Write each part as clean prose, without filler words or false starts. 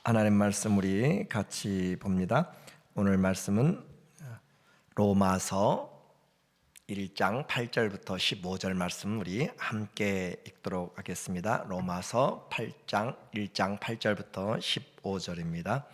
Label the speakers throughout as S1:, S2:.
S1: 하나님 말씀 우리 같이 봅니다. 오늘 말씀은 로마서 1장 8절부터 15절 말씀 우리 함께 읽도록 하겠습니다. 로마서 1장 8절부터 15절입니다.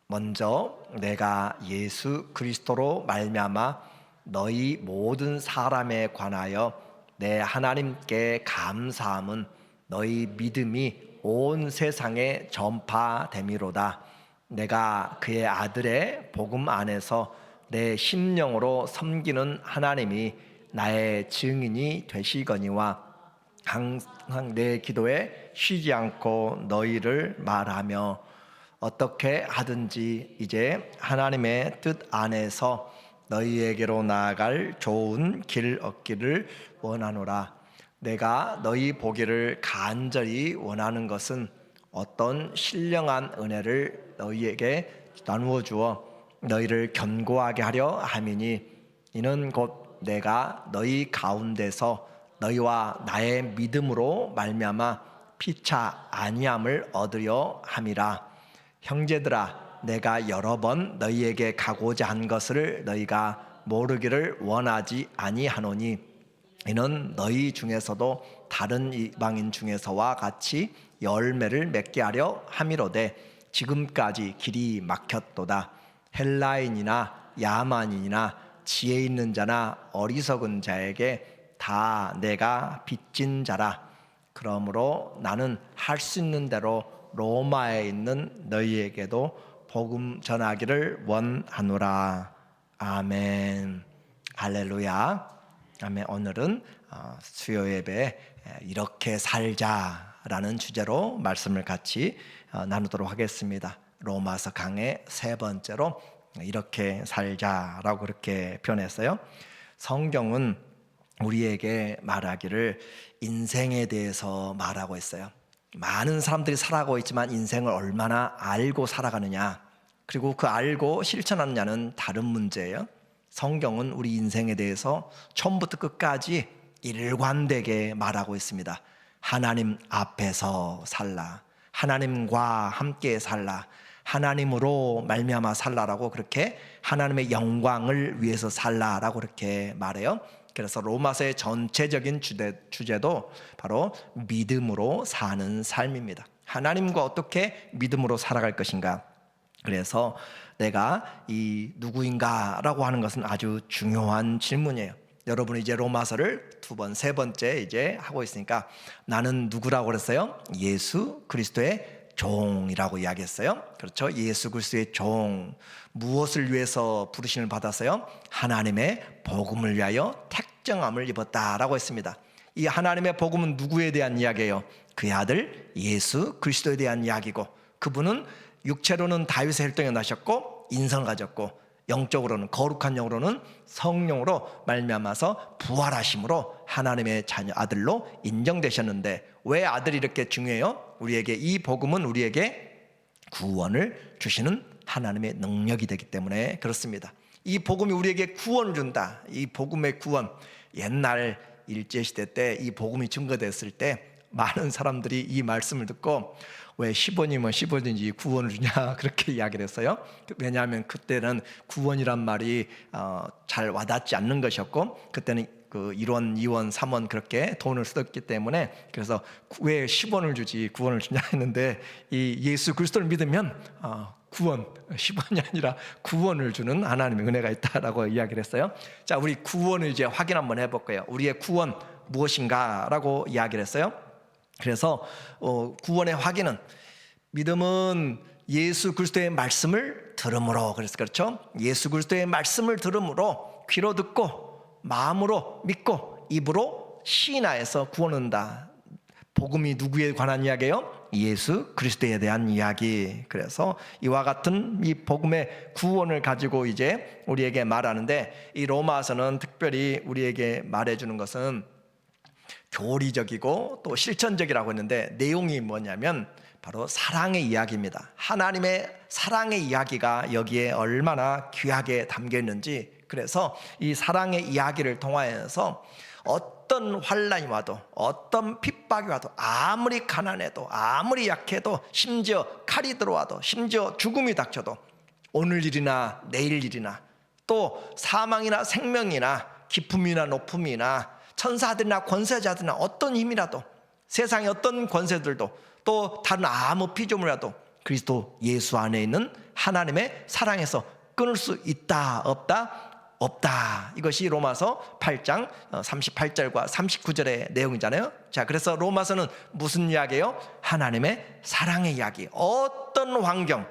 S1: 먼저 내가 예수 그리스도로 말미암아 너희 모든 사람에 관하여 내 하나님께 감사함은 너희 믿음이 온 세상에 전파됨이로다. 내가 그의 아들의 복음 안에서 내 심령으로 섬기는 하나님이 나의 증인이 되시거니와 항상 내 기도에 쉬지 않고 너희를 말하며 어떻게 하든지 이제 하나님의 뜻 안에서 너희에게로 나아갈 좋은 길 얻기를 원하노라. 내가 너희 보기를 간절히 원하는 것은 어떤 신령한 은혜를 너희에게 나누어 주어 너희를 견고하게 하려 함이니 이는 곧 내가 너희 가운데서 너희와 나의 믿음으로 말미암아 피차 아니함을 얻으려 함이라. 형제들아, 내가 여러 번 너희에게 가고자 한 것을 너희가 모르기를 원하지 아니하노니 이는 너희 중에서도 다른 이방인 중에서와 같이 열매를 맺게 하려 함이로되 지금까지 길이 막혔도다. 헬라인이나 야만인이나 지혜 있는 자나 어리석은 자에게 다 내가 빚진 자라. 그러므로 나는 할 수 있는 대로 로마에 있는 너희에게도 복음 전하기를 원하노라. 아멘. 할렐루야. 아멘. 오늘은 수요 예배 이렇게 살자라는 주제로 말씀을 같이 나누도록 하겠습니다. 로마서 강의 세 번째로 이렇게 살자라고 그렇게 표현했어요. 성경은 우리에게 말하기를 인생에 대해서 말하고 있어요. 많은 사람들이 살아가고 있지만 인생을 얼마나 알고 살아가느냐, 그리고 그 알고 실천하느냐는 다른 문제예요. 성경은 우리 인생에 대해서 처음부터 끝까지 일관되게 말하고 있습니다. 하나님 앞에서 살라, 하나님과 함께 살라, 하나님으로 말미암아 살라라고, 그렇게 하나님의 영광을 위해서 살라라고 그렇게 말해요. 그래서 로마서의 전체적인 주제도 바로 믿음으로 사는 삶입니다. 하나님과 어떻게 믿음으로 살아갈 것인가. 그래서 내가 이 누구인가라고 하는 것은 아주 중요한 질문이에요. 여러분이 이제 로마서를 세 번째 이제 하고 있으니까 나는 누구라고 그랬어요? 예수 그리스도의 종이라고 이야기했어요. 그렇죠? 예수 그리스도의 종. 무엇을 위해서 부르심을 받았어요? 하나님의 복음을 위하여 택정함을 입었다라고 했습니다. 이 하나님의 복음은 누구에 대한 이야기예요? 그의 아들 예수 그리스도에 대한 이야기고, 그분은 육체로는 다윗의 혈통에 나셨고 인성을 가졌고, 영적으로는 거룩한 영으로는 성령으로 말미암아서 부활하심으로 하나님의 자녀 아들로 인정되셨는데, 왜 아들이 이렇게 중요해요? 우리에게 이 복음은 우리에게 구원을 주시는 하나님의 능력이 되기 때문에 그렇습니다. 이 복음이 우리에게 구원을 준다. 이 복음의 구원, 옛날 일제시대 때 이 복음이 증거됐을 때 많은 사람들이 이 말씀을 듣고 왜 10원이면 10원인지 구원을 주냐 그렇게 이야기를 했어요. 왜냐하면 그때는 구원이란 말이 잘 와닿지 않는 것이었고, 그때는 그 1원, 2원, 3원 그렇게 돈을 썼기 때문에, 그래서 왜 10원을 주지 구원을 주냐 했는데, 이 예수 그리스도를 믿으면 구원, 10원이 아니라 구원을 주는 하나님의 은혜가 있다라고 이야기를 했어요. 자, 우리 구원을 이제 확인 한번 해볼 거예요. 우리의 구원 무엇인가라고 이야기를 했어요. 그래서 구원의 확인은, 믿음은 예수 그리스도의 말씀을 들음으로, 그래서 그렇죠? 예수 그리스도의 말씀을 들음으로, 귀로 듣고 마음으로 믿고 입으로 시인하여서 구원을 얻는다. 복음이 누구에 관한 이야기예요? 예수 그리스도에 대한 이야기. 그래서 이와 같은 이 복음의 구원을 가지고 이제 우리에게 말하는데, 이 로마서는 특별히 우리에게 말해주는 것은 교리적이고 또 실천적이라고 했는데, 내용이 뭐냐면 바로 사랑의 이야기입니다. 하나님의 사랑의 이야기가 여기에 얼마나 귀하게 담겨 있는지. 그래서 이 사랑의 이야기를 통하여서 어떤 환난이 와도, 어떤 핍박이 핍박이 와도, 아무리 가난해도, 아무리 약해도, 심지어 칼이 들어와도, 심지어 죽음이 닥쳐도, 오늘 일이나 내일 일이나, 또 사망이나 생명이나 기품이나 높음이나 천사들이나 권세자들이나 어떤 힘이라도, 세상의 어떤 권세들도, 또 다른 아무 피조물이라도 그리스도 예수 안에 있는 하나님의 사랑에서 끊을 수 있다 없다? 없다. 이것이 로마서 8장 38절과 39절의 내용이잖아요. 자, 그래서 로마서는 무슨 이야기예요? 하나님의 사랑의 이야기. 어떤 환경,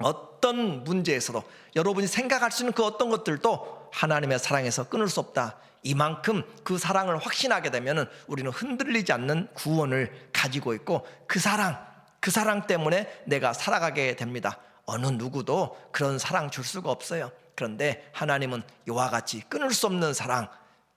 S1: 어떤 문제에서도 여러분이 생각할 수 있는 그 어떤 것들도 하나님의 사랑에서 끊을 수 없다. 이만큼 그 사랑을 확신하게 되면 우리는 흔들리지 않는 구원을 가지고 있고, 그 사랑 때문에 내가 살아가게 됩니다. 어느 누구도 그런 사랑 줄 수가 없어요. 그런데 하나님은 이와 같이 끊을 수 없는 사랑,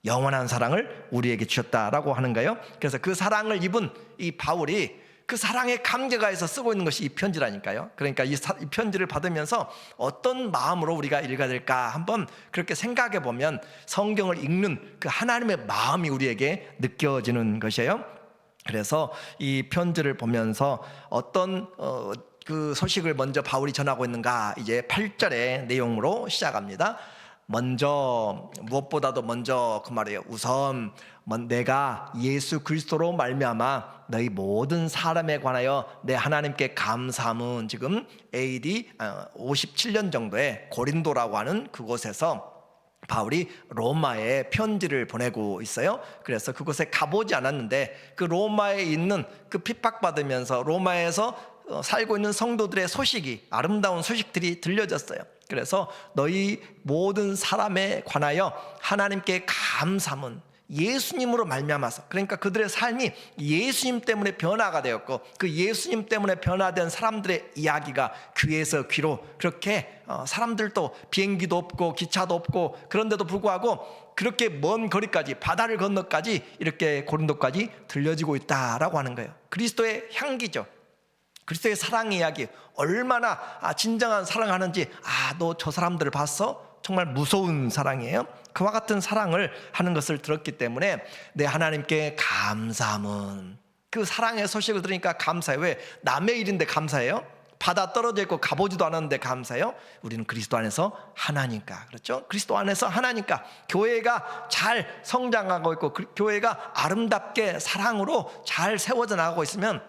S1: 영원한 사랑을 우리에게 주셨다라고 하는 거예요. 그래서 그 사랑을 입은 이 바울이 그 사랑의 감격하에서 쓰고 있는 것이 이 편지라니까요. 그러니까 이 편지를 받으면서 어떤 마음으로 우리가 읽어야 될까 한번 그렇게 생각해 보면 성경을 읽는 그 하나님의 마음이 우리에게 느껴지는 것이에요. 그래서 이 편지를 보면서 어떤 그 소식을 먼저 바울이 전하고 있는가, 이제 8절의 내용으로 시작합니다. 무엇보다도 먼저 그 말이에요. 우선 내가 예수 그리스도로 말미암아 너희 모든 사람에 관하여 내 하나님께 감사함은, 지금 AD 57년 정도에 고린도라고 하는 그곳에서 바울이 로마에 편지를 보내고 있어요. 그래서 그곳에 가보지 않았는데 그 로마에 있는 그 핍박받으면서 로마에서 살고 있는 성도들의 소식이, 아름다운 소식들이 들려졌어요. 그래서 너희 모든 사람에 관하여 하나님께 감사함은, 예수님으로 말미암아서, 그러니까 그들의 삶이 예수님 때문에 변화가 되었고, 그 예수님 때문에 변화된 사람들의 이야기가 귀에서 귀로, 그렇게 사람들도 비행기도 없고 기차도 없고 그런데도 불구하고 그렇게 먼 거리까지, 바다를 건너까지 이렇게 고린도까지 들려지고 있다라고 하는 거예요. 그리스도의 향기죠. 그리스도의 사랑 이야기, 얼마나 진정한 사랑하는지. 너 저 사람들을 봤어? 정말 무서운 사랑이에요. 그와 같은 사랑을 하는 것을 들었기 때문에 내 하나님께 감사함은, 그 사랑의 소식을 들으니까 감사해요. 왜? 남의 일인데 감사해요? 바다 떨어져 있고 가보지도 않았는데 감사해요? 우리는 그리스도 안에서 하나니까. 그렇죠? 그리스도 안에서 하나니까 교회가 잘 성장하고 있고 교회가 아름답게 사랑으로 잘 세워져 나가고 있으면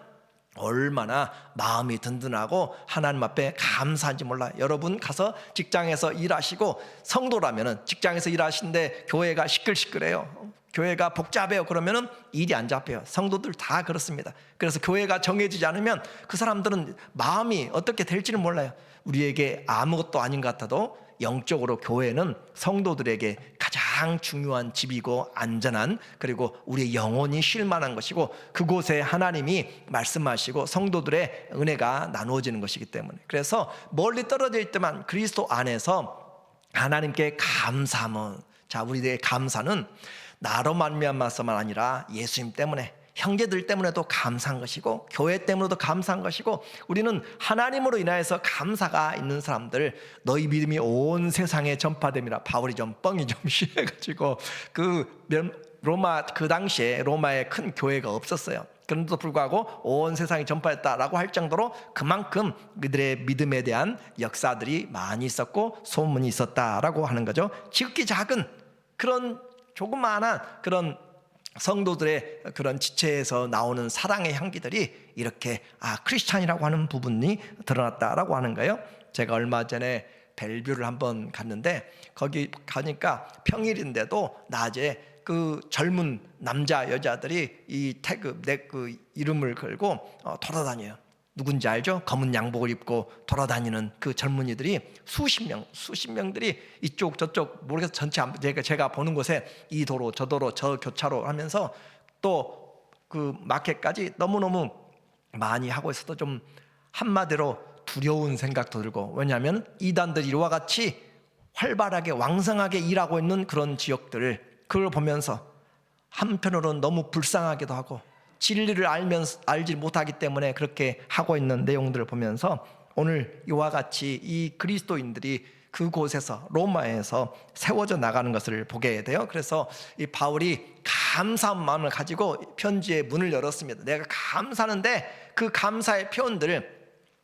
S1: 얼마나 마음이 든든하고 하나님 앞에 감사한지 몰라요. 여러분 가서 직장에서 일하시고 성도라면은 직장에서 일하시는데 교회가 시끌시끌해요. 교회가 복잡해요. 그러면은 일이 안 잡혀요. 성도들 다 그렇습니다. 그래서 교회가 정해지지 않으면 그 사람들은 마음이 어떻게 될지는 몰라요. 우리에게 아무것도 아닌 것 같아도 영적으로 교회는 성도들에게 가장 중요한 집이고 안전한, 그리고 우리의 영혼이 쉴 만한 것이고, 그곳에 하나님이 말씀하시고 성도들의 은혜가 나누어지는 것이기 때문에, 그래서 멀리 떨어져 있지만 그리스도 안에서 하나님께 감사함은, 자, 우리의 감사는 나로 말미암아서만 아니라 예수님 때문에, 형제들 때문에도 감사한 것이고 교회 때문에도 감사한 것이고, 우리는 하나님으로 인하여서 감사가 있는 사람들, 너희 믿음이 온 세상에 전파됨이라. 바울이 좀 뻥이 좀 심해가지고 그 당시에 로마에 큰 교회가 없었어요. 그런데도 불구하고 온 세상에 전파했다라고 할 정도로 그만큼 그들의 믿음에 대한 역사들이 많이 있었고 소문이 있었다라고 하는 거죠. 지극히 작은 그런 조그마한 그런 성도들의 그런 지체에서 나오는 사랑의 향기들이 이렇게 크리스찬이라고 하는 부분이 드러났다라고 하는 거예요. 제가 얼마 전에 벨뷰를 한번 갔는데 거기 가니까 평일인데도 낮에 그 젊은 남자 여자들이 이 태그 그 이름을 걸고 돌아다녀요. 누군지 알죠? 검은 양복을 입고 돌아다니는 그 젊은이들이 수십 명들이 이쪽 저쪽 모르겠어, 전체 제가 보는 곳에 이 도로 저 도로 저 교차로 하면서 또 그 마켓까지 너무너무 많이 하고 있어도 좀 한마디로 두려운 생각도 들고, 왜냐하면 이단들이 이와 같이 활발하게 왕성하게 일하고 있는 그런 지역들을, 그걸 보면서 한편으로는 너무 불쌍하기도 하고, 진리를 알지 못하기 때문에 그렇게 하고 있는 내용들을 보면서 오늘 이와 같이 이 그리스도인들이 그곳에서 로마에서 세워져 나가는 것을 보게 돼요. 그래서 이 바울이 감사한 마음을 가지고 편지의 문을 열었습니다. 내가 감사하는데 그 감사의 표현들을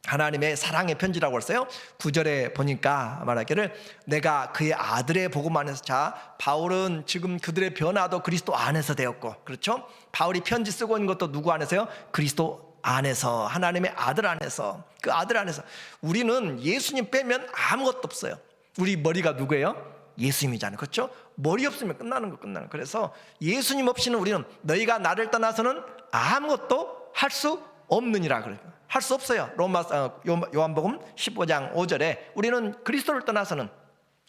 S1: 하나님의 사랑의 편지라고 했어요. 9절에 보니까 말하기를 내가 그의 아들의 복음 안에서, 자, 바울은 지금 그들의 변화도 그리스도 안에서 되었고, 그렇죠? 바울이 편지 쓰고 있는 것도 누구 안에서요? 그리스도 안에서, 하나님의 아들 안에서, 그 아들 안에서. 우리는 예수님 빼면 아무것도 없어요. 우리 머리가 누구예요? 예수님이잖아요. 그렇죠? 머리 없으면 끝나는 거, 끝나는 거. 그래서 예수님 없이는 우리는 너희가 나를 떠나서는 아무것도 할 수 없느니라 그래요. 할 수 없어요. 요한복음 15장 5절에 우리는 그리스도를 떠나서는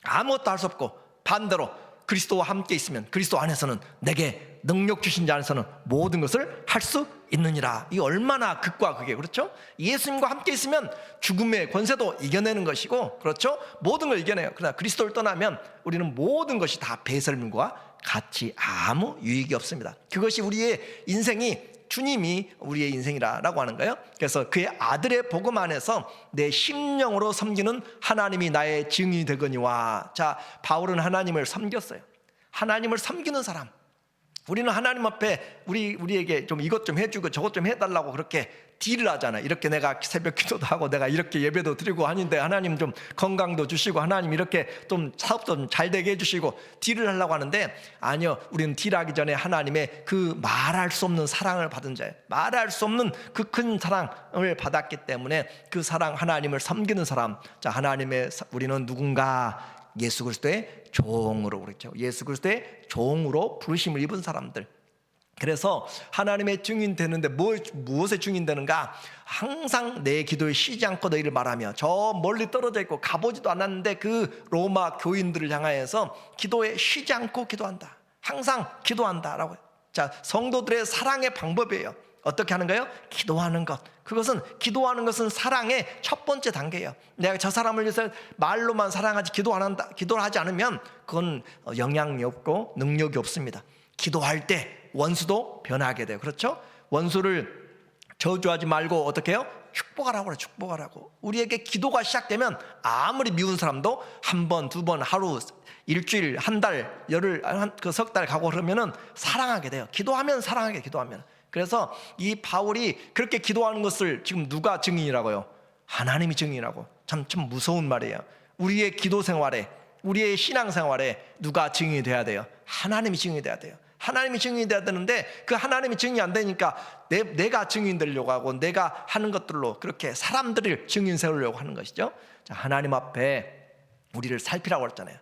S1: 아무것도 할 수 없고, 반대로 그리스도와 함께 있으면, 그리스도 안에서는, 내게 능력 주신 자 안에서는 모든 것을 할 수 있느니라. 이 얼마나 극과 극이에요. 그렇죠? 예수님과 함께 있으면 죽음의 권세도 이겨내는 것이고, 그렇죠? 모든 걸 이겨내요. 그러나 그리스도를 떠나면 우리는 모든 것이 다 배설물과 같이 아무 유익이 없습니다. 그것이 우리의 인생이, 주님이 우리의 인생이라고 하는 거예요. 그래서 그의 아들의 복음 안에서 내 심령으로 섬기는 하나님이 나의 증인이 되거니와. 자, 바울은 하나님을 섬겼어요. 하나님을 섬기는 사람. 우리는 하나님 앞에 우리에게 좀 이것 좀 해주고 저것 좀 해달라고 그렇게 딜을 하잖아요. 이렇게 내가 새벽 기도도 하고 내가 이렇게 예배도 드리고 하는데 하나님 좀 건강도 주시고 하나님 이렇게 좀 사업도 좀 잘 되게 해주시고 딜을 하려고 하는데, 아니요, 우리는 딜하기 전에 하나님의 그 말할 수 없는 사랑을 받은 자예요. 말할 수 없는 그 큰 사랑을 받았기 때문에 그 사랑, 하나님을 섬기는 사람. 자, 하나님의, 우리는 누군가 예수 그리스도의 종으로, 그렇죠? 예수 그리스도의 종으로 부르심을 입은 사람들. 그래서 하나님의 증인 되는데 무엇의 증인 되는가? 항상 내 기도에 쉬지 않고 너희를 말하며. 저 멀리 떨어져 있고 가보지도 않았는데 그 로마 교인들을 향하여서 기도에 쉬지 않고 기도한다. 항상 기도한다라고. 자, 성도들의 사랑의 방법이에요. 어떻게 하는 거예요? 기도하는 것. 기도하는 것은 사랑의 첫 번째 단계예요. 내가 저 사람을 위해서 말로만 사랑하지 기도를 하지 않으면 그건 영향이 없고 능력이 없습니다. 기도할 때 원수도 변하게 돼요. 그렇죠? 원수를 저주하지 말고 어떻게 해요? 축복하라고 그래요. 축복하라고. 우리에게 기도가 시작되면 아무리 미운 사람도 한 번, 두 번, 하루, 일주일, 한 달, 열흘, 석 달 가고 그러면은 사랑하게 돼요. 기도하면 사랑하게, 기도하면. 그래서 이 바울이 그렇게 기도하는 것을 지금 누가 증인이라고요? 하나님이 증인이라고. 참 무서운 말이에요. 우리의 기도 생활에, 우리의 신앙 생활에 누가 증인이 돼야 돼요? 하나님이 증인이 돼야 돼요. 하나님이 증인이 돼야 되는데 그 하나님이 증인이 안 되니까 내가 증인 되려고 하고 내가 하는 것들로 그렇게 사람들을 증인 세우려고 하는 것이죠. 자, 하나님 앞에 우리를 살피라고 했잖아요.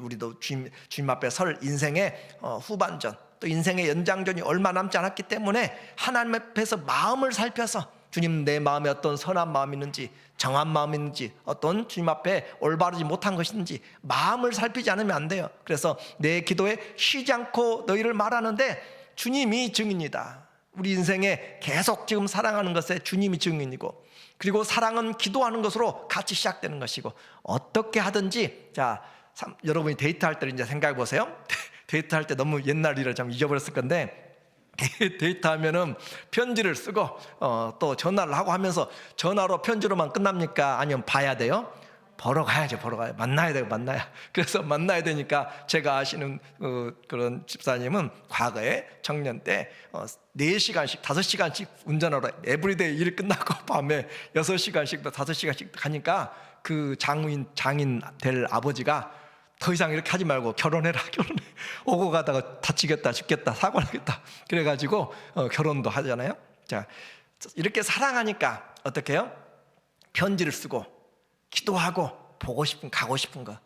S1: 우리도 주님 앞에 설 인생의 후반전, 또 인생의 연장전이 얼마 남지 않았기 때문에 하나님 앞에서 마음을 살펴서 주님, 내 마음에 어떤 선한 마음이 있는지, 정한 마음이 있는지, 어떤 주님 앞에 올바르지 못한 것인지 마음을 살피지 않으면 안 돼요. 그래서 내 기도에 쉬지 않고 너희를 말하는데 주님이 증인이다. 우리 인생에 계속 지금 사랑하는 것에 주님이 증인이고, 그리고 사랑은 기도하는 것으로 같이 시작되는 것이고, 어떻게 하든지. 자, 여러분이 데이트할 때를 이제 생각해 보세요. 데이트할 때 너무 옛날 일을 좀 잊어버렸을 건데, 데이트하면은 편지를 쓰고 또 전화를 하고 하면서, 전화로 편지로만 끝납니까? 아니면 봐야 돼요? 보러 가야죠. 보러 가야, 만나야 돼요. 만나야. 그래서 만나야 되니까 제가 아시는 그런 집사님은 과거에 청년 때 4시간씩 5시간씩 운전하러 에브리데이 일 끝나고 밤에 6시간씩 또 5시간씩 가니까 그 장인 될 아버지가 더 이상 이렇게 하지 말고 결혼해라, 결혼해. 오고 가다가 다치겠다, 죽겠다, 사고 나겠다. 그래가지고 결혼도 하잖아요. 자, 이렇게 사랑하니까 어떻게 해요? 편지를 쓰고 기도하고 보고 싶은, 가고 싶은 거.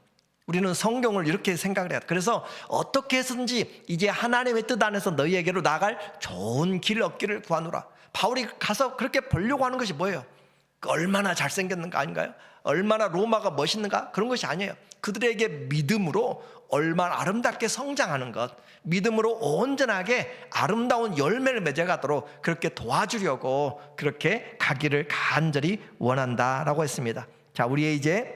S1: 우리는 성경을 이렇게 생각을 해야 돼. 그래서 어떻게 해서든지 이제 하나님의 뜻 안에서 너희에게로 나갈 좋은 길 얻기를 구하노라. 바울이 가서 그렇게 보려고 하는 것이 뭐예요? 얼마나 잘생겼는가 아닌가요? 얼마나 로마가 멋있는가? 그런 것이 아니에요. 그들에게 믿음으로 얼마나 아름답게 성장하는 것, 믿음으로 온전하게 아름다운 열매를 맺어가도록 그렇게 도와주려고 그렇게 가기를 간절히 원한다라고 했습니다. 자, 우리의 이제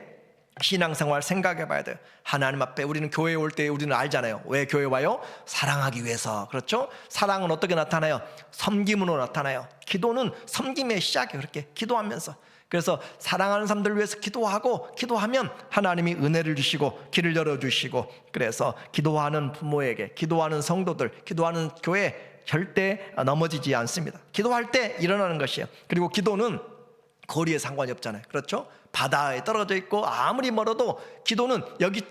S1: 신앙생활 생각해 봐야 돼요. 하나님 앞에 우리는 교회에 올 때 우리는 알잖아요. 왜 교회 와요? 사랑하기 위해서. 그렇죠? 사랑은 어떻게 나타나요? 섬김으로 나타나요. 기도는 섬김의 시작이에요. 그렇게 기도하면서. 그래서 사랑하는 사람들을 위해서 기도하고, 기도하면 하나님이 은혜를 주시고 길을 열어주시고, 그래서 기도하는 부모에게, 기도하는 성도들, 기도하는 교회 절대 넘어지지 않습니다. 기도할 때 일어나는 것이에요. 그리고 기도는 거리에 상관이 없잖아요. 그렇죠? 바다에 떨어져 있고 아무리 멀어도 기도는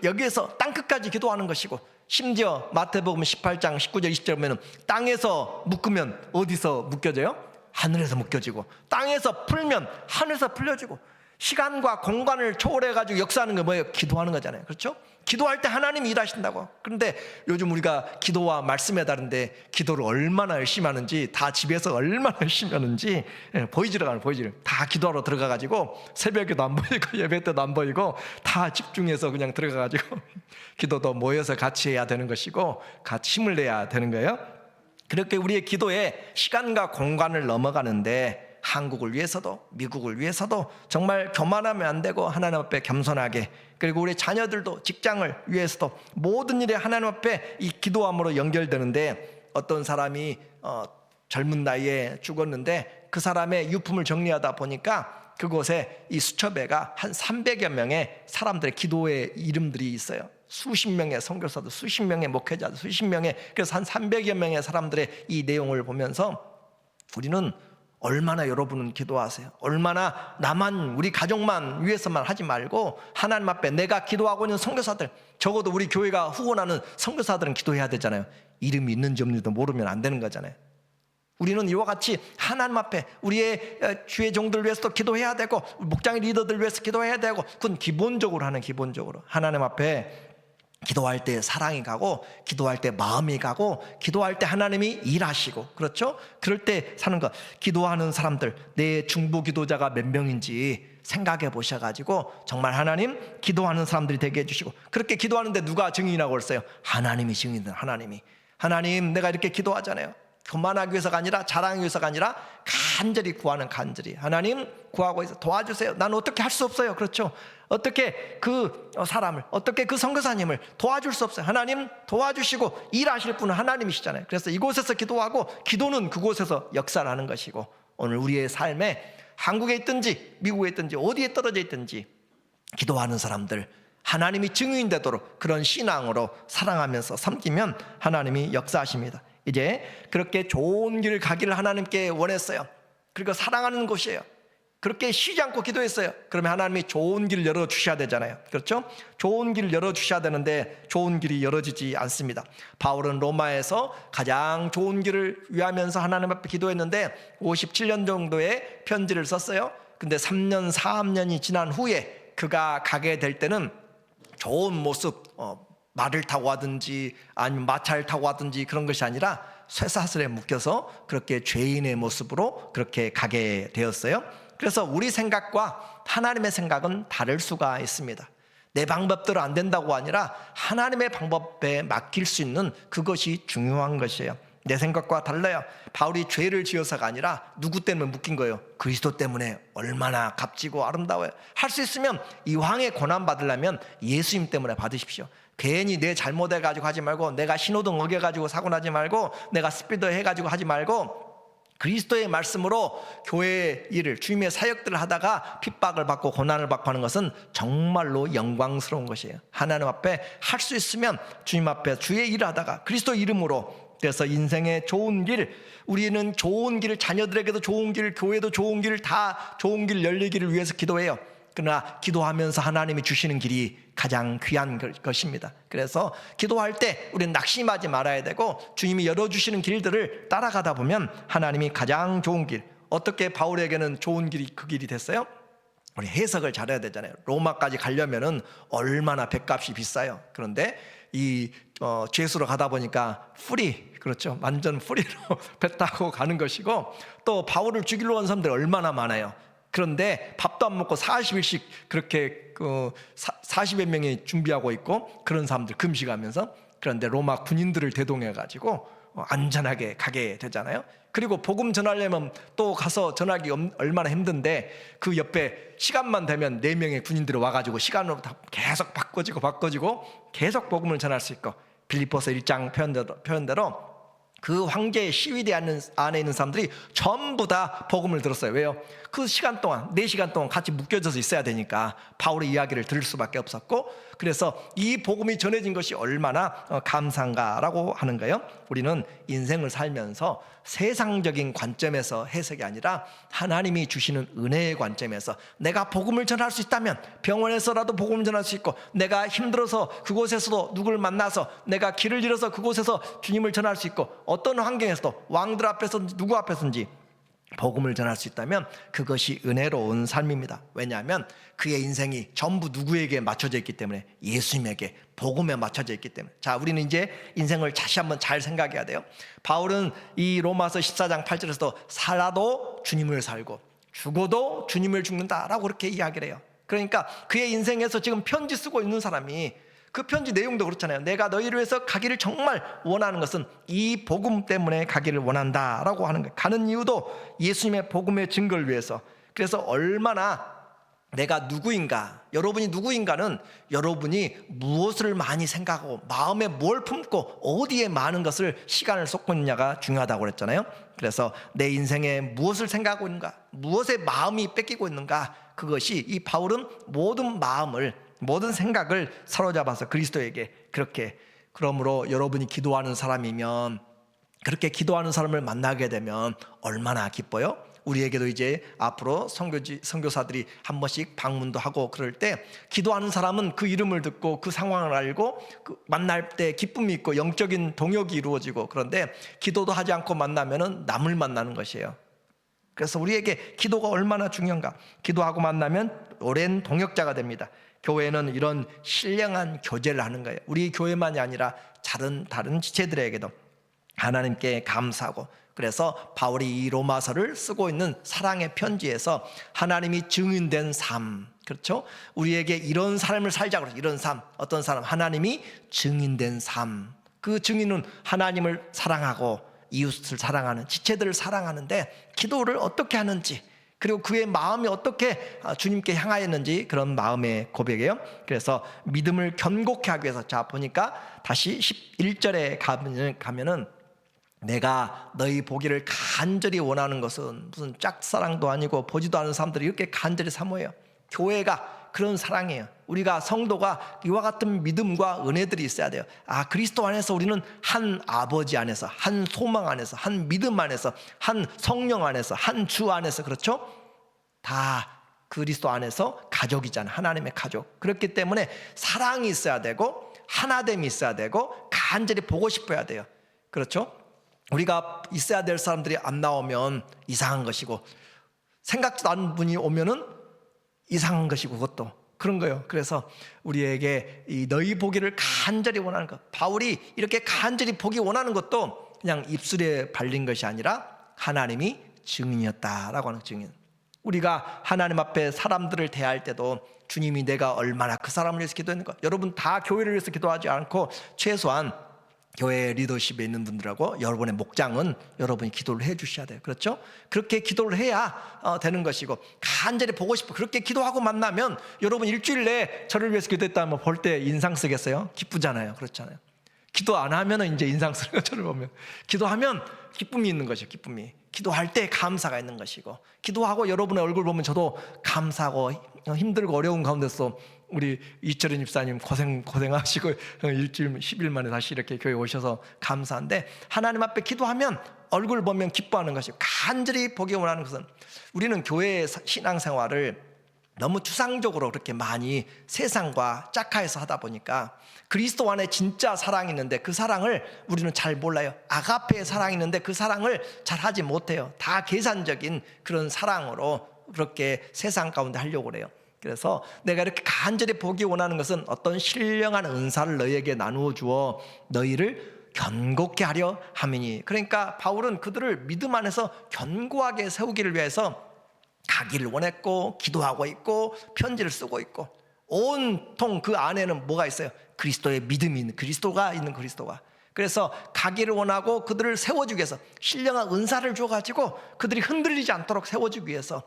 S1: 여기에서 땅끝까지 기도하는 것이고, 심지어 마태복음 18장 19절 20절 보면 땅에서 묶으면 어디서 묶여져요? 하늘에서 묶여지고, 땅에서 풀면 하늘에서 풀려지고, 시간과 공간을 초월해가지고 역사하는 게 뭐예요? 기도하는 거잖아요. 그렇죠? 기도할 때 하나님이 일하신다고. 그런데 요즘 우리가 기도와 말씀에 다른데 기도를 얼마나 열심히 하는지, 다 집에서 얼마나 열심히 하는지 보이지를 않아요. 보이지를. 다 기도하러 들어가가지고 새벽에도 안 보이고 예배 때도 안 보이고 다 집중해서 그냥 들어가가지고 기도도 모여서 같이 해야 되는 것이고 같이 힘을 내야 되는 거예요. 그렇게 우리의 기도에 시간과 공간을 넘어가는데, 한국을 위해서도 미국을 위해서도 정말 교만하면 안 되고 하나님 앞에 겸손하게, 그리고 우리 자녀들도 직장을 위해서도 모든 일에 하나님 앞에 이 기도함으로 연결되는데, 어떤 사람이 젊은 나이에 죽었는데 그 사람의 유품을 정리하다 보니까 그곳에 이 수첩에가 한 300여 명의 사람들의 기도의 이름들이 있어요. 수십 명의 선교사들, 수십 명의 목회자들, 수십 명의, 그래서 한 300여 명의 사람들의 이 내용을 보면서 우리는 얼마나 여러분은 기도하세요? 얼마나 나만, 우리 가족만 위해서만 하지 말고 하나님 앞에 내가 기도하고 있는 선교사들, 적어도 우리 교회가 후원하는 선교사들은 기도해야 되잖아요. 이름이 있는지 없는지도 모르면 안 되는 거잖아요. 우리는 이와 같이 하나님 앞에 우리의 주의 종들을 위해서도 기도해야 되고, 목장의 리더들 위해서 기도해야 되고, 그건 기본적으로 하는, 기본적으로 하나님 앞에 기도할 때 사랑이 가고, 기도할 때 마음이 가고, 기도할 때 하나님이 일하시고, 그렇죠? 그럴 때 사는 것. 기도하는 사람들, 내 중보 기도자가 몇 명인지 생각해 보셔가지고 정말 하나님 기도하는 사람들이 되게 해주시고, 그렇게 기도하는데 누가 증인이라고 했어요? 하나님이 증인들. 하나님 내가 이렇게 기도하잖아요. 교만하기 위해서가 아니라, 자랑하기 위해서가 아니라 간절히 구하는, 간절히 하나님 구하고 있어, 도와주세요. 나는 어떻게 할 수 없어요. 그렇죠? 어떻게 그 사람을, 어떻게 그 선교사님을 도와줄 수 없어요. 하나님 도와주시고 일하실 분은 하나님이시잖아요. 그래서 이곳에서 기도하고, 기도는 그곳에서 역사를 하는 것이고, 오늘 우리의 삶에 한국에 있든지 미국에 있든지 어디에 떨어져 있든지 기도하는 사람들, 하나님이 증인 되도록 그런 신앙으로 사랑하면서 섬기면 하나님이 역사하십니다. 이제 그렇게 좋은 길 가기를 하나님께 원했어요. 그리고 사랑하는 곳이에요. 그렇게 쉬지 않고 기도했어요. 그러면 하나님이 좋은 길을 열어주셔야 되잖아요. 그렇죠? 좋은 길을 열어주셔야 되는데 좋은 길이 열어지지 않습니다. 바울은 로마에서 가장 좋은 길을 위하면서 하나님 앞에 기도했는데 57년 정도의 편지를 썼어요. 근데 3년 4년이 지난 후에 그가 가게 될 때는 좋은 모습, 말을 타고 하든지 아니면 마차를 타고 하든지 그런 것이 아니라 쇠사슬에 묶여서 그렇게 죄인의 모습으로 그렇게 가게 되었어요. 그래서 우리 생각과 하나님의 생각은 다를 수가 있습니다. 내 방법대로 안 된다고 아니라 하나님의 방법에 맡길 수 있는 그것이 중요한 것이에요. 내 생각과 달라요. 바울이 죄를 지어서가 아니라 누구 때문에 묶인 거예요? 그리스도 때문에. 얼마나 값지고 아름다워요. 할 수 있으면 이왕에 고난 받으려면 예수님 때문에 받으십시오. 괜히 내 잘못해가지고 하지 말고, 내가 신호등 어겨가지고 사고 나지 말고, 내가 스피드 해가지고 하지 말고, 그리스도의 말씀으로 교회의 일을, 주님의 사역들을 하다가 핍박을 받고 고난을 받고 하는 것은 정말로 영광스러운 것이에요. 하나님 앞에 할 수 있으면 주님 앞에 주의 일을 하다가 그리스도 이름으로, 그래서 인생의 좋은 길, 우리는 좋은 길을, 자녀들에게도 좋은 길, 교회도 좋은 길, 다 좋은 길 열리기를 위해서 기도해요. 그러나 기도하면서 하나님이 주시는 길이 가장 귀한 것입니다. 그래서 기도할 때 우리는 낙심하지 말아야 되고, 주님이 열어주시는 길들을 따라가다 보면 하나님이 가장 좋은 길, 어떻게 바울에게는 좋은 길이 그 길이 됐어요? 우리 해석을 잘해야 되잖아요. 로마까지 가려면은 얼마나 뱃값이 비싸요. 그런데 이 죄수로 가다 보니까 프리, 그렇죠, 완전 프리로 배 타고 가는 것이고, 또 바울을 죽이려고 하는 사람들이 얼마나 많아요. 그런데 밥도 안 먹고 40일씩 그렇게 40여 명이 준비하고 있고, 그런 사람들 금식하면서. 그런데 로마 군인들을 대동해 가지고 안전하게 가게 되잖아요. 그리고 복음 전하려면 또 가서 전하기 얼마나 힘든데, 그 옆에 시간만 되면 4명의 군인들이 와가지고 시간으로 계속 바꿔지고 계속 복음을 전할 수 있고, 빌립보서 1장 표현대로 그 황제의 시위대 안에 있는 사람들이 전부 다 복음을 들었어요. 왜요? 그 시간 동안 4시간 동안 같이 묶여져서 있어야 되니까 바울의 이야기를 들을 수밖에 없었고, 그래서 이 복음이 전해진 것이 얼마나 감사한가라고 하는 거예요. 우리는 인생을 살면서 세상적인 관점에서 해석이 아니라 하나님이 주시는 은혜의 관점에서, 내가 복음을 전할 수 있다면 병원에서라도 복음을 전할 수 있고, 내가 힘들어서 그곳에서도 누구를 만나서, 내가 길을 잃어서 그곳에서 주님을 전할 수 있고, 어떤 환경에서도 왕들 앞에서든지 누구 앞에서든지 복음을 전할 수 있다면 그것이 은혜로운 삶입니다. 왜냐하면 그의 인생이 전부 누구에게 맞춰져 있기 때문에, 예수님에게, 복음에 맞춰져 있기 때문에. 자, 우리는 이제 인생을 다시 한번 잘 생각해야 돼요. 바울은 이 로마서 14장 8절에서도 살아도 주님을 살고 죽어도 주님을 죽는다라고 그렇게 이야기를 해요. 그러니까 그의 인생에서 지금 편지 쓰고 있는 사람이, 그 편지 내용도 그렇잖아요. 내가 너희를 위해서 가기를 정말 원하는 것은 이 복음 때문에 가기를 원한다라고 하는 거예요. 가는 이유도 예수님의 복음의 증거를 위해서. 그래서 얼마나 내가 누구인가, 여러분이 누구인가는 여러분이 무엇을 많이 생각하고 마음에 뭘 품고 어디에 많은 것을 시간을 쏟고 있느냐가 중요하다고 그랬잖아요. 그래서 내 인생에 무엇을 생각하고 있는가, 무엇에 마음이 뺏기고 있는가, 그것이 이 바울은 모든 마음을, 모든 생각을 사로잡아서 그리스도에게 그렇게, 그러므로 여러분이 기도하는 사람이면, 그렇게 기도하는 사람을 만나게 되면 얼마나 기뻐요? 우리에게도 이제 앞으로 선교사들이 한 번씩 방문도 하고 그럴 때, 기도하는 사람은 그 이름을 듣고 그 상황을 알고 만날 때 기쁨이 있고 영적인 동역이 이루어지고, 그런데 기도도 하지 않고 만나면은 남을 만나는 것이에요. 그래서 우리에게 기도가 얼마나 중요한가. 기도하고 만나면 오랜 동역자가 됩니다. 교회는 이런 신령한 교제를 하는 거예요. 우리 교회만이 아니라 다른 지체들에게도 하나님께 감사하고. 그래서 바울이 이 로마서를 쓰고 있는 사랑의 편지에서 하나님이 증인된 삶, 그렇죠? 우리에게 이런 삶을 살자고 그러죠. 이런 삶, 어떤 삶? 하나님이 증인된 삶. 그 증인은 하나님을 사랑하고 이웃을 사랑하는, 지체들을 사랑하는데 기도를 어떻게 하는지, 그리고 그의 마음이 어떻게 주님께 향하였는지, 그런 마음의 고백이에요. 그래서 믿음을 견고케 하기 위해서, 자 보니까 다시 11절에 가면은 내가 너희 보기를 간절히 원하는 것은 무슨 짝사랑도 아니고 보지도 않은 사람들이 이렇게 간절히 사모해요. 교회가 그런 사랑이에요. 우리가 성도가 이와 같은 믿음과 은혜들이 있어야 돼요. 그리스도 안에서 우리는 한 아버지 안에서, 한 소망 안에서, 한 믿음 안에서, 한 성령 안에서, 한 주 안에서, 그렇죠? 다 그리스도 안에서 가족이잖아요. 하나님의 가족. 그렇기 때문에 사랑이 있어야 되고 하나됨이 있어야 되고 간절히 보고 싶어야 돼요. 그렇죠? 우리가 있어야 될 사람들이 안 나오면 이상한 것이고, 생각지도 않은 분이 오면은 이상한 것이고, 그것도 그런 거예요. 그래서 우리에게 이 너희 보기를 간절히 원하는 것, 바울이 이렇게 간절히 보기 원하는 것도 그냥 입술에 발린 것이 아니라 하나님이 증인이었다라고 하는 증인. 우리가 하나님 앞에 사람들을 대할 때도 주님이 내가 얼마나 그 사람을 위해서 기도했는가. 여러분 다 교회를 위해서 기도하지 않고 최소한 교회 리더십에 있는 분들하고 여러분의 목장은 여러분이 기도를 해 주셔야 돼요. 그렇죠? 그렇게 기도를 해야 되는 것이고, 간절히 보고 싶어 그렇게 기도하고 만나면, 여러분 일주일 내에 저를 위해서 기도했다면 볼 때 인상 쓰겠어요? 기쁘잖아요. 그렇잖아요. 기도 안 하면 이제 인상 쓰는 저를 보면, 기도하면 기쁨이 있는 것이에요. 기쁨이. 기도할 때 감사가 있는 것이고, 기도하고 여러분의 얼굴 보면 저도 감사하고, 힘들고 어려운 가운데서 우리 이철인 집사님 고생하시고 일주일 10일 만에 다시 이렇게 교회 오셔서 감사한데, 하나님 앞에 기도하면 얼굴 보면 기뻐하는 것이고, 간절히 보기 원하는 것은, 우리는 교회 신앙생활을 너무 추상적으로 그렇게 많이 세상과 짝하해서 하다 보니까 그리스도 안에 진짜 사랑이 있는데 그 사랑을 우리는 잘 몰라요. 아가페의 사랑이 있는데 그 사랑을 잘 하지 못해요. 다 계산적인 그런 사랑으로 그렇게 세상 가운데 하려고 그래요. 그래서 내가 이렇게 간절히 보기 원하는 것은 어떤 신령한 은사를 너희에게 나누어 주어 너희를 견고케 하려 함이니. 그러니까 바울은 그들을 믿음 안에서 견고하게 세우기를 위해서 가기를 원했고, 기도하고 있고, 편지를 쓰고 있고, 온통 그 안에는 뭐가 있어요? 그리스도의 믿음이 있는, 그리스도가 있는, 그리스도가. 그래서 가기를 원하고 그들을 세워주기 위해서 신령한 은사를 줘가지고 그들이 흔들리지 않도록 세워주기 위해서,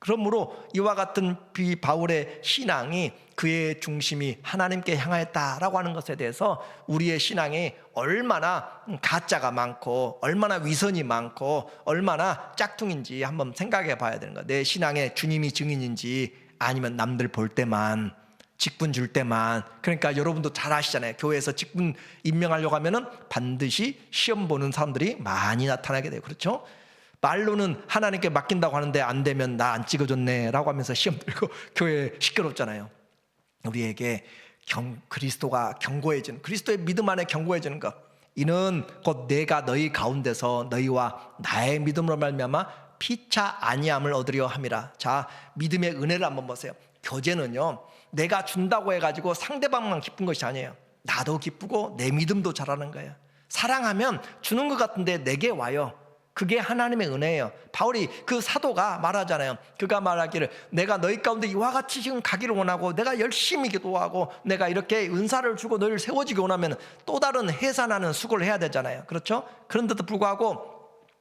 S1: 그러므로 이와 같은 바울의 신앙이 그의 중심이 하나님께 향하였다라고 하는 것에 대해서 우리의 신앙이 얼마나 가짜가 많고 얼마나 위선이 많고 얼마나 짝퉁인지 한번 생각해 봐야 되는 거야. 내 신앙에 주님이 증인인지 아니면 남들 볼 때만, 직분 줄 때만. 그러니까 여러분도 잘 아시잖아요. 교회에서 직분 임명하려고 하면은 반드시 시험 보는 사람들이 많이 나타나게 돼요. 그렇죠? 말로는 하나님께 맡긴다고 하는데 안 되면 나 안 찍어줬네 라고 하면서 시험 들고 교회 시끄럽잖아요. 우리에게 그리스도가 견고해지는, 그리스도의 믿음 안에 견고해지는 것, 이는 곧 내가 너희 가운데서 너희와 나의 믿음으로 말미암아 피차 아니함을 얻으려 함이라. 자, 믿음의 은혜를 한번 보세요. 교제는요, 내가 준다고 해가지고 상대방만 기쁜 것이 아니에요. 나도 기쁘고 내 믿음도 자라는 거예요. 사랑하면 주는 것 같은데 내게 와요. 그게 하나님의 은혜예요. 바울이, 그 사도가 말하잖아요. 그가 말하기를 내가 너희 가운데 이와 같이 지금 가기를 원하고 내가 열심히 기도하고 내가 이렇게 은사를 주고 너희를 세워주기 원하면 또 다른 해산하는 수고를 해야 되잖아요. 그렇죠? 그런데도 불구하고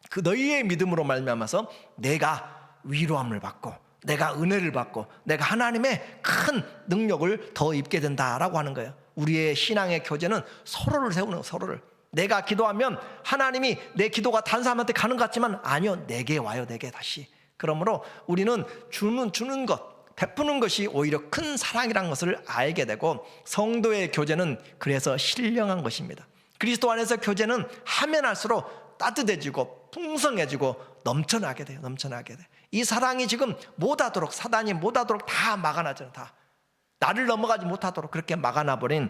S1: 그 너희의 믿음으로 말미암아서 내가 위로함을 받고 내가 은혜를 받고 내가 하나님의 큰 능력을 더 입게 된다라고 하는 거예요. 우리의 신앙의 교제는 서로를 세우는, 서로를. 내가 기도하면 하나님이 내 기도가 다른 사람한테 가는 것 같지만 아니요, 내게 와요. 내게 다시. 그러므로 우리는 주는 것, 베푸는 것이 오히려 큰 사랑이라는 것을 알게 되고, 성도의 교제는 그래서 신령한 것입니다. 그리스도 안에서 교제는 하면 할수록 따뜻해지고 풍성해지고 넘쳐나게 돼요. 넘쳐나게 돼. 이 사랑이 지금 못하도록, 사단이 못하도록 다 막아놔잖아요. 다 나를 넘어가지 못하도록 그렇게 막아놔버린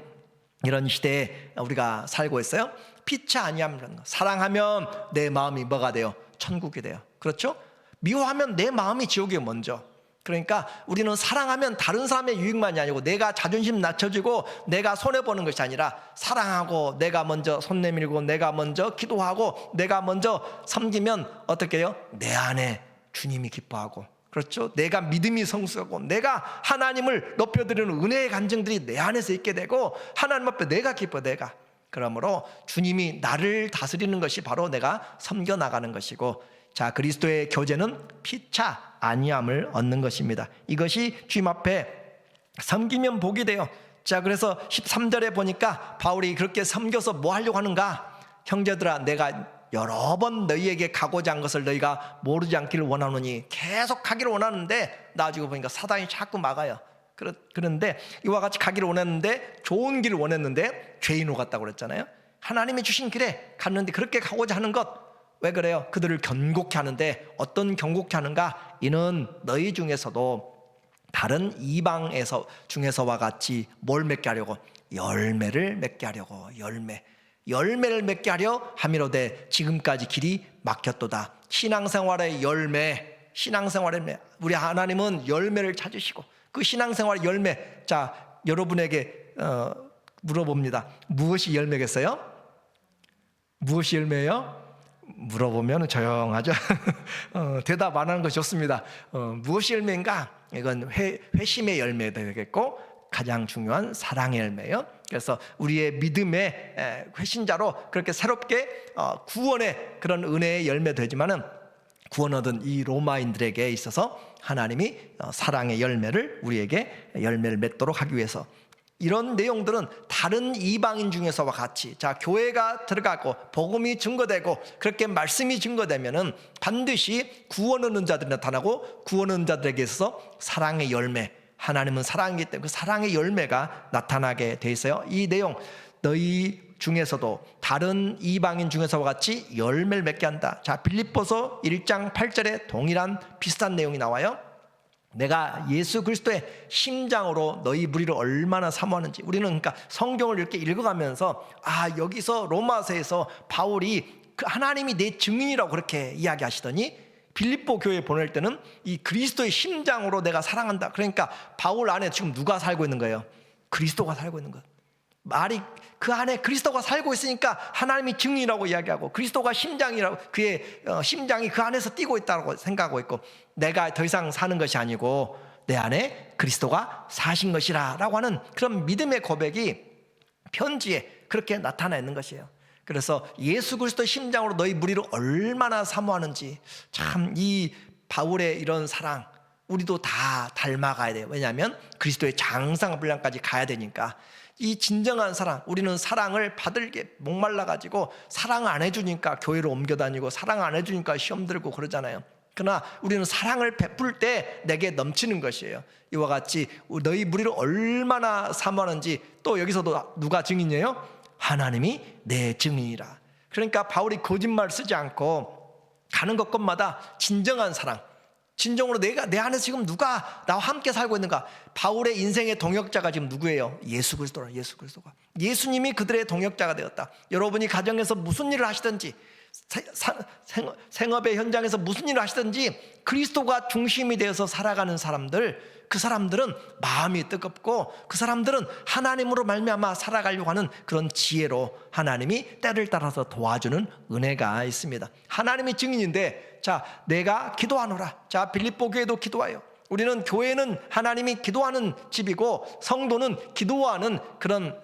S1: 이런 시대에 우리가 살고 있어요. 피차 아니함이라는 거. 사랑하면 내 마음이 뭐가 돼요? 천국이 돼요. 그렇죠? 미워하면 내 마음이 지옥이 먼저. 그러니까 우리는 사랑하면 다른 사람의 유익만이 아니고 내가 자존심 낮춰지고 내가 손해보는 것이 아니라, 사랑하고 내가 먼저 손 내밀고 내가 먼저 기도하고 내가 먼저 섬기면 어떻게 해요? 내 안에 주님이 기뻐하고, 그렇죠? 내가 믿음이 성숙하고 내가 하나님을 높여드리는 은혜의 간증들이 내 안에서 있게 되고 하나님 앞에 내가 기뻐. 내가, 그러므로 주님이 나를 다스리는 것이 바로 내가 섬겨나가는 것이고, 자, 그리스도의 교제는 피차 아니함을 얻는 것입니다. 이것이 주님 앞에 섬기면 복이 돼요. 자, 그래서 13절에 보니까 바울이 그렇게 섬겨서 뭐 하려고 하는가? 형제들아, 내가 여러 번 너희에게 가고자 한 것을 너희가 모르지 않기를 원하노니, 계속 가기를 원하는데 나중에 보니까 사단이 자꾸 막아요. 그런데 이와 같이 가기를 원했는데, 좋은 길을 원했는데 죄인으로 갔다고 그랬잖아요. 하나님이 주신 길에 갔는데 그렇게 가고자 하는 것, 왜 그래요? 그들을 견고케 하는데, 어떤 견고케 하는가? 이는 너희 중에서도 다른 이방에서 중에서와 같이 뭘 맺게 하려고? 열매를 맺게 하려고. 열매를 맺게 하려 함이로되 지금까지 길이 막혔도다. 신앙생활의 열매, 우리 하나님은 열매를 찾으시고 그 신앙생활의 열매. 자, 여러분에게 물어봅니다. 무엇이 열매겠어요? 무엇이 열매예요? 물어보면 조용하죠. 대답 안 하는 것이 좋습니다. 무엇이 열매인가? 이건 회심의 열매가 되겠고, 가장 중요한 사랑의 열매예요. 그래서 우리의 믿음의 회신자로 그렇게 새롭게 구원의 그런 은혜의 열매 되지만은, 구원 얻은 이 로마인들에게 있어서 하나님이 사랑의 열매를 우리에게 열매를 맺도록 하기 위해서, 이런 내용들은 다른 이방인 중에서와 같이, 자, 교회가 들어가고 복음이 증거되고 그렇게 말씀이 증거되면은 반드시 구원 얻는 자들이 나타나고, 구원 얻는 자들에게 있어서 사랑의 열매, 하나님은 사랑이기 때문에 그 사랑의 열매가 나타나게 돼 있어요. 이 내용, 너희 중에서도 다른 이방인 중에서와 같이 열매를 맺게 한다. 자, 빌립보서 1장 8절에 동일한 비슷한 내용이 나와요. 내가 예수 그리스도의 심장으로 너희 무리를 얼마나 사모하는지. 우리는 그러니까 성경을 이렇게 읽어가면서, 아, 여기서 로마서에서 바울이 그 하나님이 내 증인이라고 그렇게 이야기하시더니, 빌립보 교회에 보낼 때는 이 그리스도의 심장으로 내가 사랑한다. 그러니까 바울 안에 지금 누가 살고 있는 거예요? 그리스도가 살고 있는 것. 말이 그 안에 그리스도가 살고 있으니까 하나님이 증인이라고 이야기하고, 그리스도가 심장이라고, 그의 심장이 그 안에서 뛰고 있다고 생각하고 있고, 내가 더 이상 사는 것이 아니고 내 안에 그리스도가 사신 것이라 라고 하는 그런 믿음의 고백이 편지에 그렇게 나타나 있는 것이에요. 그래서 예수 그리스도 심장으로 너희 무리를 얼마나 사모하는지, 참 이 바울의 이런 사랑 우리도 다 닮아가야 돼요. 왜냐하면 그리스도의 장상 분량까지 가야 되니까. 이 진정한 사랑, 우리는 사랑을 받을게 목말라 가지고 사랑 안 해주니까 교회로 옮겨 다니고 사랑 안 해주니까 시험 들고 그러잖아요. 그러나 우리는 사랑을 베풀 때 내게 넘치는 것이에요. 이와 같이 너희 무리를 얼마나 사모하는지, 또 여기서도 누가 증인이에요? 하나님이 내 증인이라. 그러니까 바울이 거짓말 쓰지 않고 가는 곳곳마다 진정한 사랑, 진정으로 내 안에 지금 누가 나와 함께 살고 있는가. 바울의 인생의 동역자가 지금 누구예요? 예수 그리스도라. 예수 그리스도가, 예수님이 그들의 동역자가 되었다. 여러분이 가정에서 무슨 일을 하시든지, 생업의 현장에서 무슨 일을 하시든지 그리스도가 중심이 되어서 살아가는 사람들, 그 사람들은 마음이 뜨겁고 그 사람들은 하나님으로 말미암아 살아가려고 하는 그런 지혜로 하나님이 때를 따라서 도와주는 은혜가 있습니다. 하나님이 증인인데, 자, 내가 기도하노라. 자, 빌립보 교회도 기도해요. 우리는 교회는 하나님이 기도하는 집이고 성도는 기도하는 그런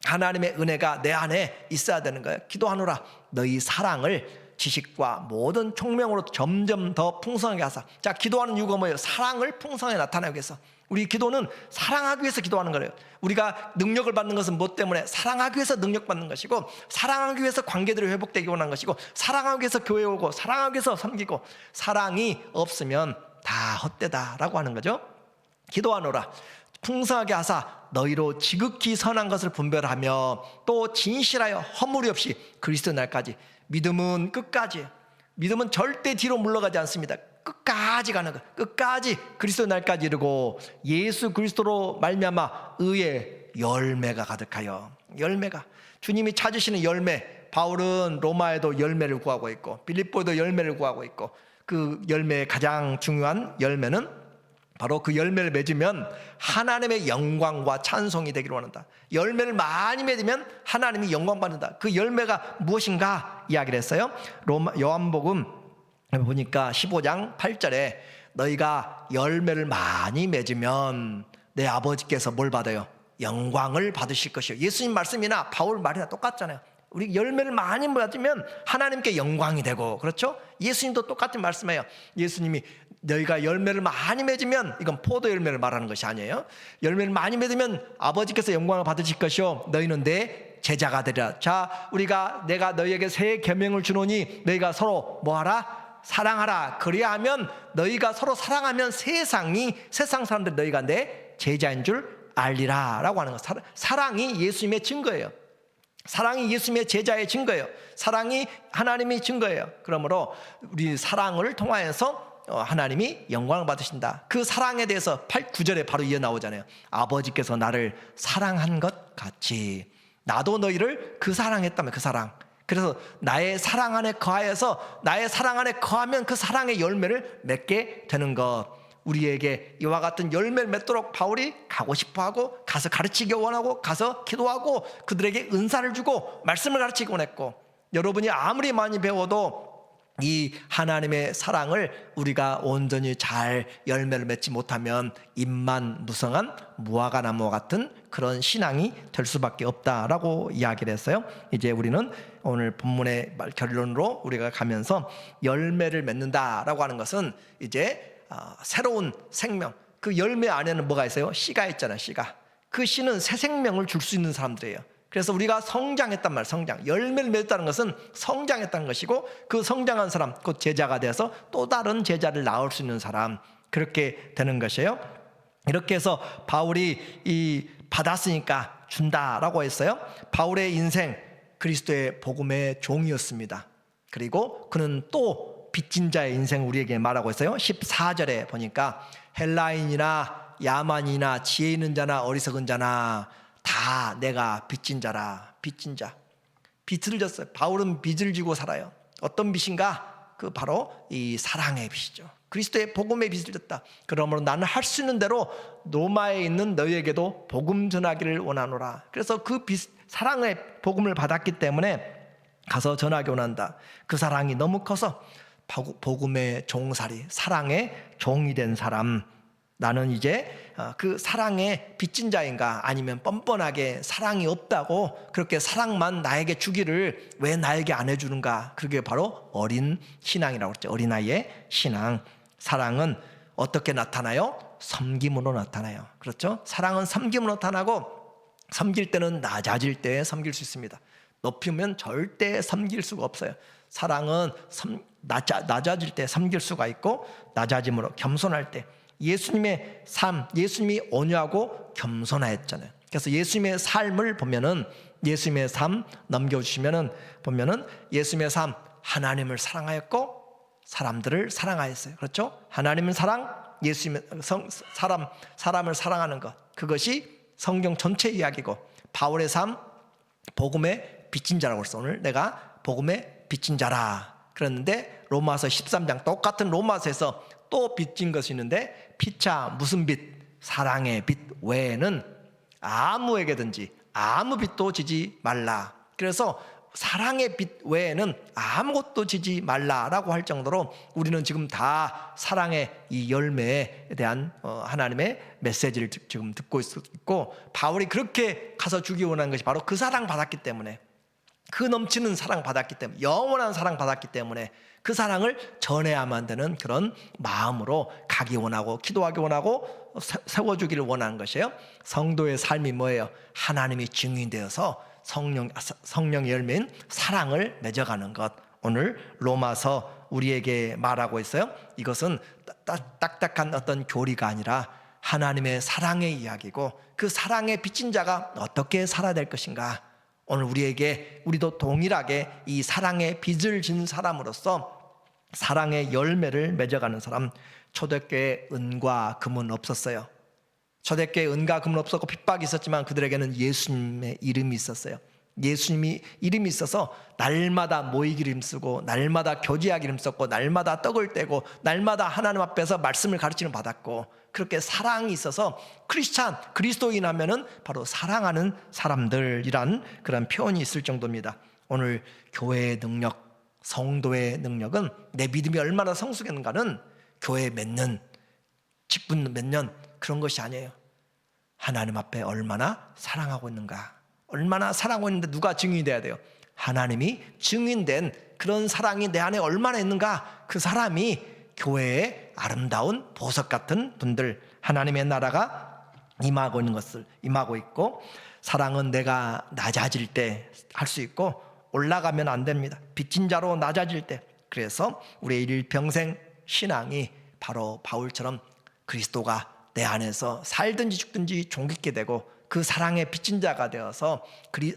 S1: 하나님의 은혜가 내 안에 있어야 되는 거예요. 기도하노라. 너희 사랑을 지식과 모든 총명으로 점점 더 풍성하게 하사. 자, 기도하는 이유가 뭐예요? 사랑을 풍성하게 나타내기 위해서. 우리 기도는 사랑하기 위해서 기도하는 거예요. 우리가 능력을 받는 것은 뭐 때문에? 사랑하기 위해서 능력 받는 것이고, 사랑하기 위해서 관계들이 회복되기 원하는 것이고, 사랑하기 위해서 교회 오고, 사랑하기 위해서 섬기고, 사랑이 없으면 다 헛되다라고 하는 거죠. 기도하노라. 풍성하게 하사 너희로 지극히 선한 것을 분별하며 또 진실하여 허물이 없이 그리스도 날까지. 믿음은 끝까지, 믿음은 절대 뒤로 물러가지 않습니다. 끝까지 가는 것, 끝까지 그리스도 날까지 이르고 예수 그리스도로 말미암아 의의 열매가 가득하여. 열매가, 주님이 찾으시는 열매. 바울은 로마에도 열매를 구하고 있고 빌립보에도 열매를 구하고 있고, 그 열매의 가장 중요한 열매는 바로 그 열매를 맺으면 하나님의 영광과 찬송이 되기를 원한다. 열매를 많이 맺으면 하나님이 영광 받는다. 그 열매가 무엇인가 이야기를 했어요. 요한복음 보니까 15장 8절에 너희가 열매를 많이 맺으면 내 아버지께서 뭘 받아요? 영광을 받으실 것이요. 예수님 말씀이나 바울 말이나 똑같잖아요. 우리 열매를 많이 맺으면 하나님께 영광이 되고, 그렇죠? 예수님도 똑같은 말씀이에요. 예수님이 너희가 열매를 많이 맺으면, 이건 포도 열매를 말하는 것이 아니에요. 열매를 많이 맺으면 아버지께서 영광을 받으실 것이요 너희는 내 제자가 되리라. 자, 내가 너희에게 새 계명을 주노니 너희가 서로 뭐하라? 사랑하라. 그리하면 너희가 서로 사랑하면 세상 사람들 너희가 내 제자인 줄 알리라 라고 하는 것. 사랑이 예수님의 증거예요. 사랑이 예수님의 제자의 증거예요. 사랑이 하나님의 증거예요. 그러므로 우리 사랑을 통하여서 하나님이 영광을 받으신다. 그 사랑에 대해서 9절에 바로 이어 나오잖아요. 아버지께서 나를 사랑한 것 같이 나도 너희를 그 사랑했다면, 그 사랑. 그래서 나의 사랑 안에 거하여서, 나의 사랑 안에 거하면 그 사랑의 열매를 맺게 되는 것. 우리에게 이와 같은 열매를 맺도록 바울이 가고 싶어하고, 가서 가르치기 원하고, 가서 기도하고, 그들에게 은사를 주고 말씀을 가르치기 원했고, 여러분이 아무리 많이 배워도 이 하나님의 사랑을 우리가 온전히 잘 열매를 맺지 못하면 잎만 무성한 무화과나무와 같은 그런 신앙이 될 수밖에 없다라고 이야기를 했어요. 이제 우리는 오늘 본문의 결론으로 우리가 가면서 열매를 맺는다라고 하는 것은 이제 새로운 생명, 그 열매 안에는 뭐가 있어요? 씨가 있잖아요. 씨가. 그 씨는 새 생명을 줄 수 있는 사람들이에요. 그래서 우리가 성장했단 말이에요. 성장. 열매를 맺었다는 것은 성장했다는 것이고, 그 성장한 사람, 곧 제자가 되어서 또 다른 제자를 낳을 수 있는 사람, 그렇게 되는 것이에요. 이렇게 해서 바울이 받았으니까 준다라고 했어요. 바울의 인생 그리스도의 복음의 종이었습니다. 그리고 그는 또 빚진 자의 인생 우리에게 말하고 있어요. 14절에 보니까 헬라인이나 야만이나 지혜 있는 자나 어리석은 자나 다 내가 빚진 자라. 빚진 자. 빚을 졌어요. 바울은 빚을 지고 살아요. 어떤 빚인가? 그 바로 이 사랑의 빚이죠. 그리스도의 복음의 빚을 졌다. 그러므로 나는 할 수 있는 대로 로마에 있는 너희에게도 복음 전하기를 원하노라. 그래서 그 사랑의 복음을 받았기 때문에 가서 전하기 원한다. 그 사랑이 너무 커서 복음의 종살이, 사랑의 종이 된 사람, 나는 이제 그 사랑의 빚진 자인가, 아니면 뻔뻔하게 사랑이 없다고 그렇게 사랑만 나에게 주기를 왜 나에게 안 해주는가. 그게 바로 어린 신앙이라고 그랬죠. 어린아이의 신앙. 사랑은 어떻게 나타나요? 섬김으로 나타나요. 그렇죠? 사랑은 섬김으로 나타나고, 섬길 때는 낮아질 때 섬길 수 있습니다. 높이면 절대 섬길 수가 없어요. 사랑은 낮아질 때 섬길 수가 있고, 낮아짐으로 겸손할 때. 예수님의 삶, 예수님이 온유하고 겸손하였잖아요. 그래서 예수님의 삶을 보면은, 예수님의 삶 넘겨주시면은 보면은 예수님의 삶, 하나님을 사랑하였고 사람들을 사랑하였어요. 그렇죠? 하나님은 사랑, 예수님의 사람을 사랑하는 것, 그것이 성경 전체 이야기고, 바울의 삶, 복음의 빚진 자라고 했어. 오늘 내가 복음의 빚진 자라 그랬는데, 로마서 13장 똑같은 로마서에서 또 빚진 것이 있는데, 피차 무슨 빚? 사랑의 빚 외에는 아무에게든지 아무 빚도 지지 말라. 그래서 사랑의 빚 외에는 아무것도 지지 말라라고 할 정도로 우리는 지금 다 사랑의 이 열매에 대한 하나님의 메시지를 지금 듣고 있고, 바울이 그렇게 가서 주기 원한 것이 바로 그 사랑 받았기 때문에, 그 넘치는 사랑 받았기 때문에, 영원한 사랑 받았기 때문에 그 사랑을 전해야만 되는 그런 마음으로 가기 원하고, 기도하기 원하고, 세워주기를 원하는 것이에요. 성도의 삶이 뭐예요? 하나님이 증인되어서 성령의 열매인 사랑을 맺어가는 것. 오늘 로마서 우리에게 말하고 있어요. 이것은 딱딱한 어떤 교리가 아니라 하나님의 사랑의 이야기고, 그 사랑의 빚진 자가 어떻게 살아야 될 것인가. 오늘 우리도 동일하게 이 사랑의 빚을 진 사람으로서 사랑의 열매를 맺어가는 사람. 초대교회에 은과 금은 없었어요. 초대교회에 은과 금은 없었고 핍박이 있었지만 그들에게는 예수님의 이름이 있었어요. 예수님이 이름이 있어서 날마다 모이기를 힘쓰고, 날마다 교제하기를 힘썼고, 날마다 떡을 떼고, 날마다 하나님 앞에서 말씀을 가르치는 받았고, 그렇게 사랑이 있어서 그리스도인 하면은 바로 사랑하는 사람들이란 그런 표현이 있을 정도입니다. 오늘 교회의 능력, 성도의 능력은 내 믿음이 얼마나 성숙했는가는 교회 몇 년, 직분 몇 년, 그런 것이 아니에요. 하나님 앞에 얼마나 사랑하고 있는가. 얼마나 사랑하고 있는데 누가 증인이 돼야 돼요? 하나님이 증인된 그런 사랑이 내 안에 얼마나 있는가. 그 사람이 교회의 아름다운 보석 같은 분들, 하나님의 나라가 임하고 있는 것을 임하고 있고, 사랑은 내가 낮아질 때 할 수 있고, 올라가면 안 됩니다. 빚진 자로 낮아질 때. 그래서 우리의 일평생 신앙이 바로 바울처럼 그리스도가 내 안에서 살든지 죽든지 종깃게 되고, 그 사랑의 빚진 자가 되어서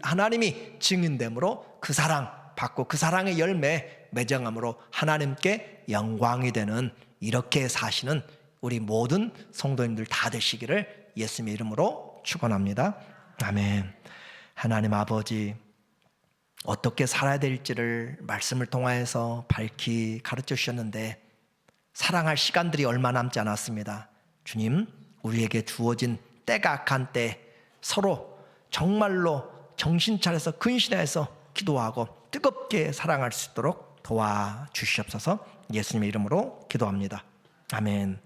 S1: 하나님이 증인됨으로 그 사랑 받고, 그 사랑의 열매 맺어감으로 하나님께 영광이 되는, 이렇게 사시는 우리 모든 성도님들 다 되시기를 예수님의 이름으로 축원합니다. 아멘. 하나님 아버지, 어떻게 살아야 될지를 말씀을 통하여서 밝히 가르쳐 주셨는데, 사랑할 시간들이 얼마 남지 않았습니다. 주님, 우리에게 주어진 때가 악한 때 서로 정말로 정신 차려서 근신해서 기도하고 뜨겁게 사랑할 수 있도록 도와주시옵소서. 예수님의 이름으로 기도합니다. 아멘.